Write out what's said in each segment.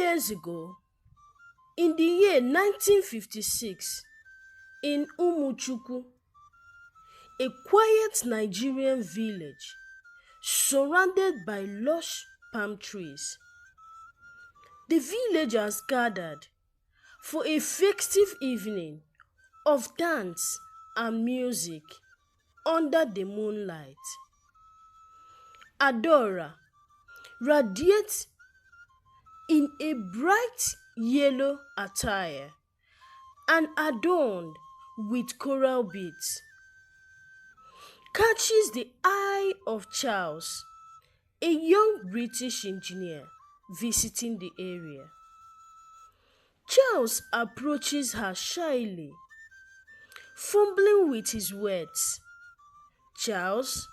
years ago, in the year 1956, in Umuchukwu, a quiet Nigerian village surrounded by lush palm trees, the villagers gathered for a festive evening of dance and music under the moonlight. Adora radiates in a bright yellow attire and adorned with coral beads, catches the eye of Charles, a young British engineer visiting the area. Charles approaches her shyly, fumbling with his words. "Charles,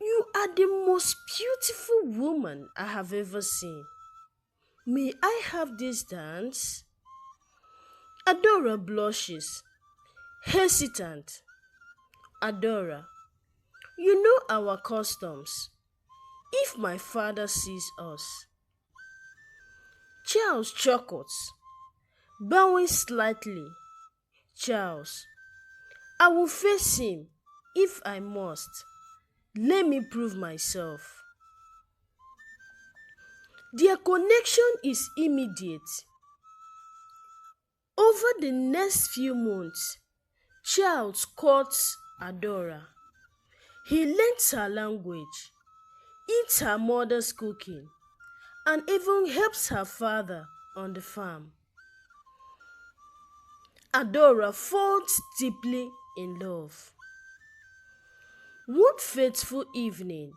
you are the most beautiful woman I have ever seen. May I have this dance?" Adora blushes, hesitant. "Adora, you know our customs. If my father sees us." Charles chuckles, bowing slightly. "Charles, I will face him if I must. Let me prove myself." Their connection is immediate. Over the next few months, Charles courts Adora. He learns her language, eats her mother's cooking, and even helps her father on the farm. Adora falls deeply in love. One fateful evening,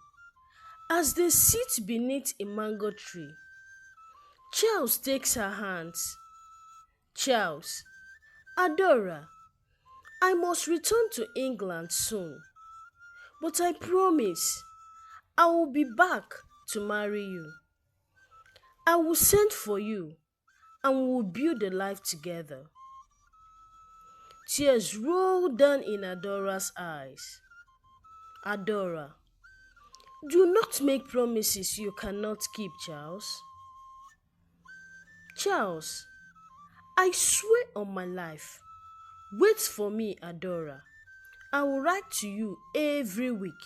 as they sit beneath a mango tree, Charles takes her hands. "Charles, Adora, I must return to England soon, but I promise I will be back to marry you. I will send for you and we will build a life together." Tears roll down in Adora's eyes. "Adora, do not make promises you cannot keep, Charles." "Charles, I swear on my life. Wait for me, Adora. I will write to you every week."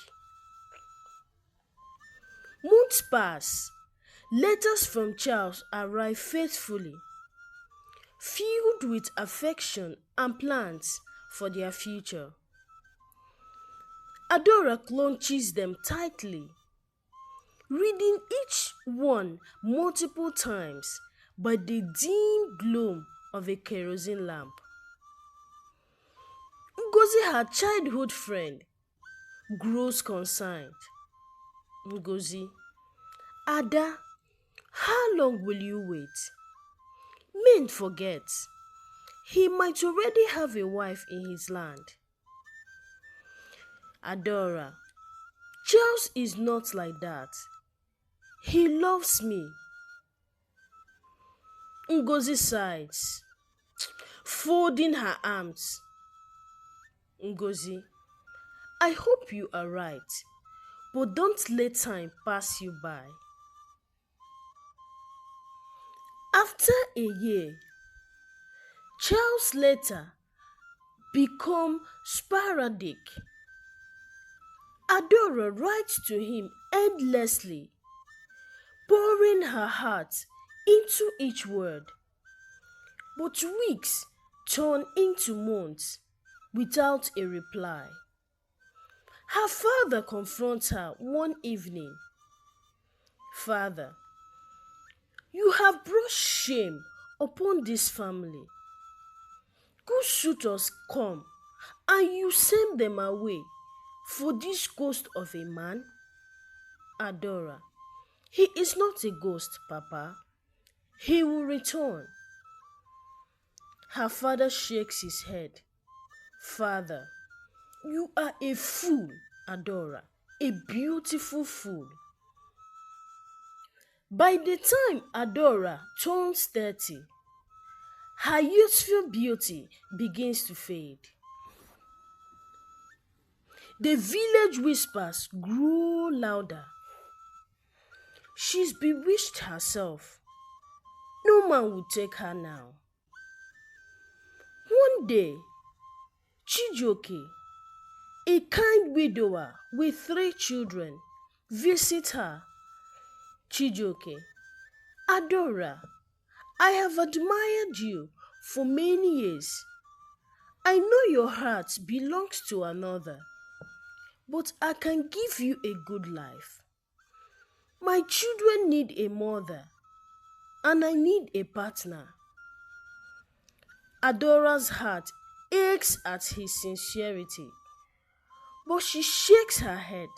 Months pass. Letters from Charles arrive faithfully, filled with affection and plans for their future. Adora clutches them tightly, reading each one multiple times by the dim glow of a kerosene lamp. Ngozi, her childhood friend, grows concerned. "Ngozi, Ada, how long will you wait? Men forget. He might already have a wife in his land." "Adora, Charles is not like that. He loves me." Ngozi sighs, folding her arms. "Ngozi, I hope you are right, but don't let time pass you by." After a year, Charles' letter become sporadic. Adora writes to him endlessly, pouring her heart into each word. But weeks turn into months without a reply. Her father confronts her one evening. "Father, you have brought shame upon this family. Good suitors come, and you send them away for this ghost of a man." "Adora, he is not a ghost, Papa. He will return." Her father shakes his head. "Father, you are a fool, Adora, a beautiful fool." By the time Adora turns 30, her youthful beauty begins to fade. The village whispers grow louder. She's bewitched herself. No man would take her now. One day, Chijioke, a kind widower with 3 children, visit her. Chijioke, Adora, I have admired you for many years. I know your heart belongs to another, but I can give you a good life. My children need a mother, and I need a partner. Adora's heart aches at his sincerity, but she shakes her head.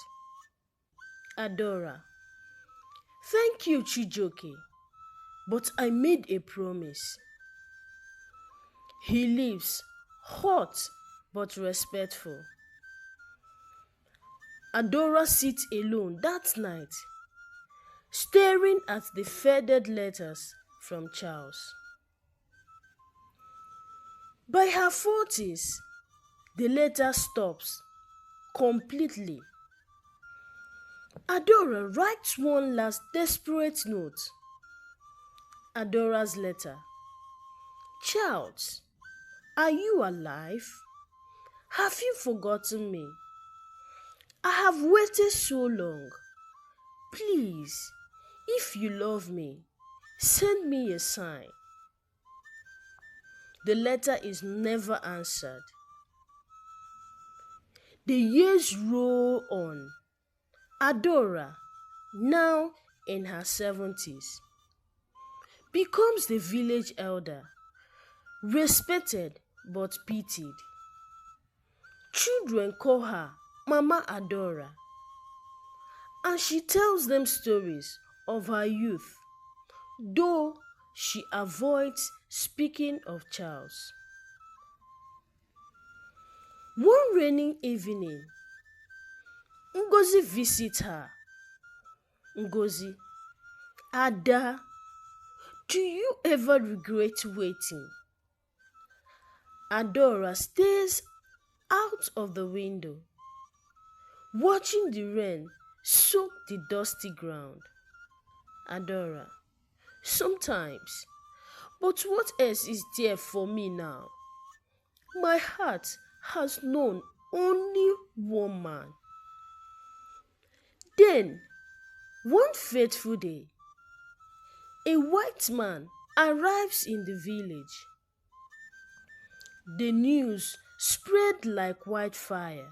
Adora, thank you, Chijioke, but I made a promise. He leaves, hot but respectful. Adora sits alone that night, staring at the faded letters from Charles. By her 40s, the letter stops completely. Adora writes one last desperate note. Adora's letter. Charles, are you alive? Have you forgotten me? I have waited so long. Please, if you love me, send me a sign. The letter is never answered. The years roll on. Adora, now in her 70s, becomes the village elder, respected but pitied. Children call her Mama Adora, and she tells them stories of her youth, though she avoids speaking of Charles. One rainy evening, Ngozi visits her. Ngozi, Ada, do you ever regret waiting? Adora stares out of the window, watching the rain soak the dusty ground. Adora, sometimes, but what else is there for me now? My heart has known only one man. Then, one fateful day, a white man arrives in the village. The news spread like wildfire.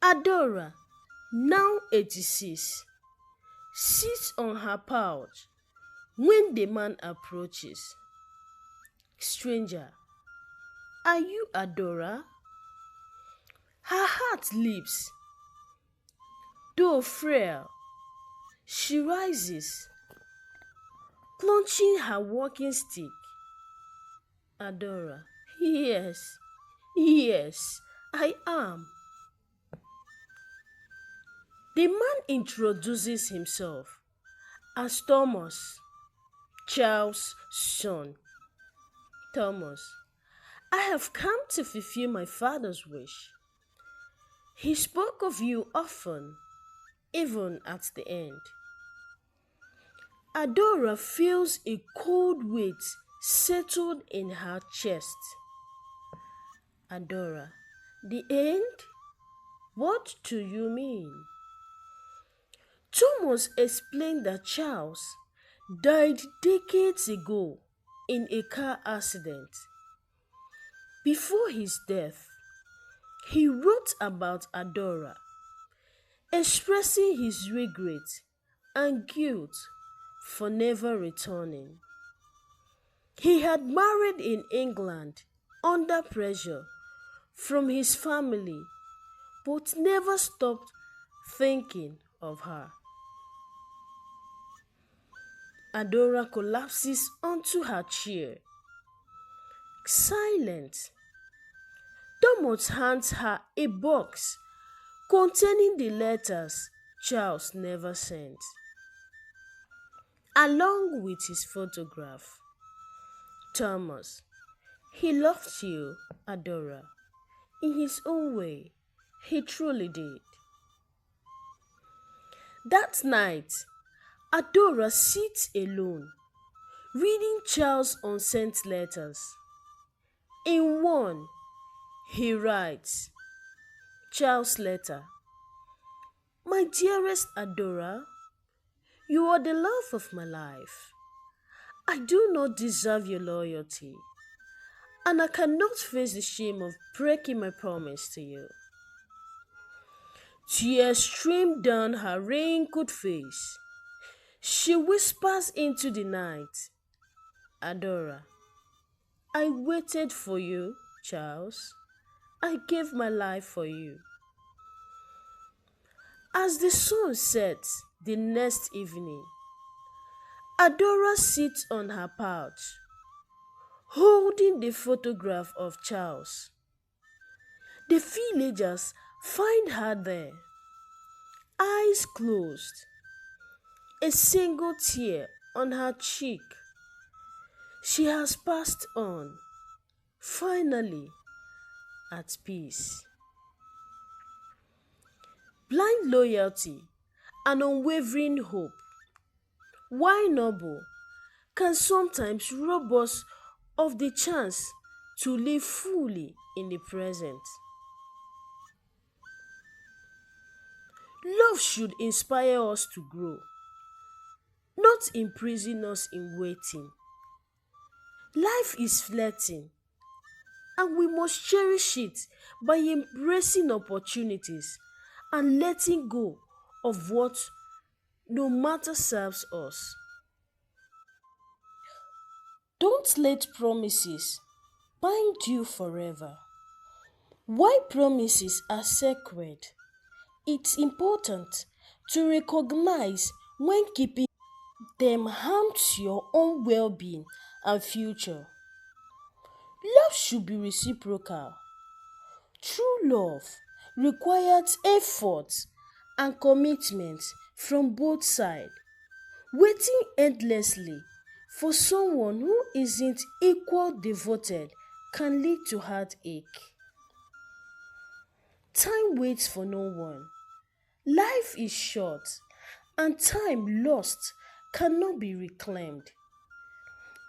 Adora, now 86, sits on her pouch when the man approaches. Stranger, are you Adora? Her heart leaps. Though frail, she rises, clutching her walking stick. Adora, yes, I am. The man introduces himself as Thomas, Charles' son. Thomas, I have come to fulfill my father's wish. He spoke of you often, even at the end. Adora feels a cold weight settled in her chest. Adora, the end? What do you mean? Thomas explained that Charles died decades ago in a car accident. Before his death, he wrote about Adora, expressing his regret and guilt for never returning. He had married in England under pressure from his family, but never stopped thinking of her. Adora collapses onto her chair, silent. Thomas hands her a box containing the letters Charles never sent, along with his photograph. Thomas, he loved you, Adora. In his own way, he truly did. That night, Adora sits alone, reading Charles' unsent letters. In one, he writes, Charles' letter. My dearest Adora, you are the love of my life. I do not deserve your loyalty, and I cannot face the shame of breaking my promise to you. Tears stream down her wrinkled face. She whispers into the night, Adora, I waited for you, Charles. I gave my life for you. As the sun sets the next evening, Adora sits on her pouch, holding the photograph of Charles. The villagers find her there, eyes closed, a single tear on her cheek. She has passed on, finally at peace. Blind loyalty and unwavering hope, while noble, can sometimes rob us of the chance to live fully in the present. Love should inspire us to grow, not imprison us in waiting. Life is fleeting, and we must cherish it by embracing opportunities and letting go of what no matter serves us. Don't let promises bind you forever. While promises are sacred, it's important to recognize when keeping them harms your own well-being and future. Love should be reciprocal. True love requires effort and commitment from both sides. Waiting endlessly for someone who isn't equal devoted can lead to heartache. Time waits for no one. Life is short, and time lost cannot be reclaimed.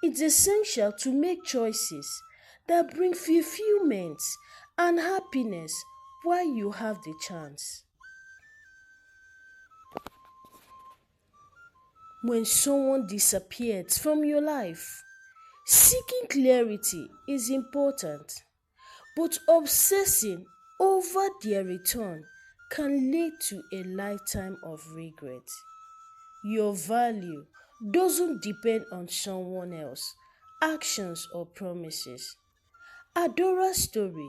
It's essential to make choices that bring fulfillment and happiness while you have the chance. When someone disappears from your life, seeking clarity is important, but obsessing over their return can lead to a lifetime of regret. Your value doesn't depend on someone else's actions or promises. Adora's story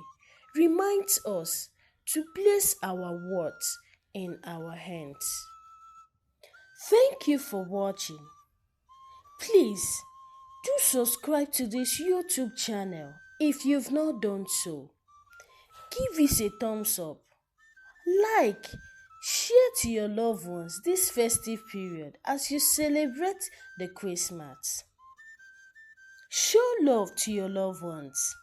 reminds us to place our worth in our hands. Thank you for watching. Please do subscribe to this YouTube channel if you've not done so. Give us a thumbs up, like, share to your loved ones this festive period as you celebrate the Christmas. Show love to your loved ones.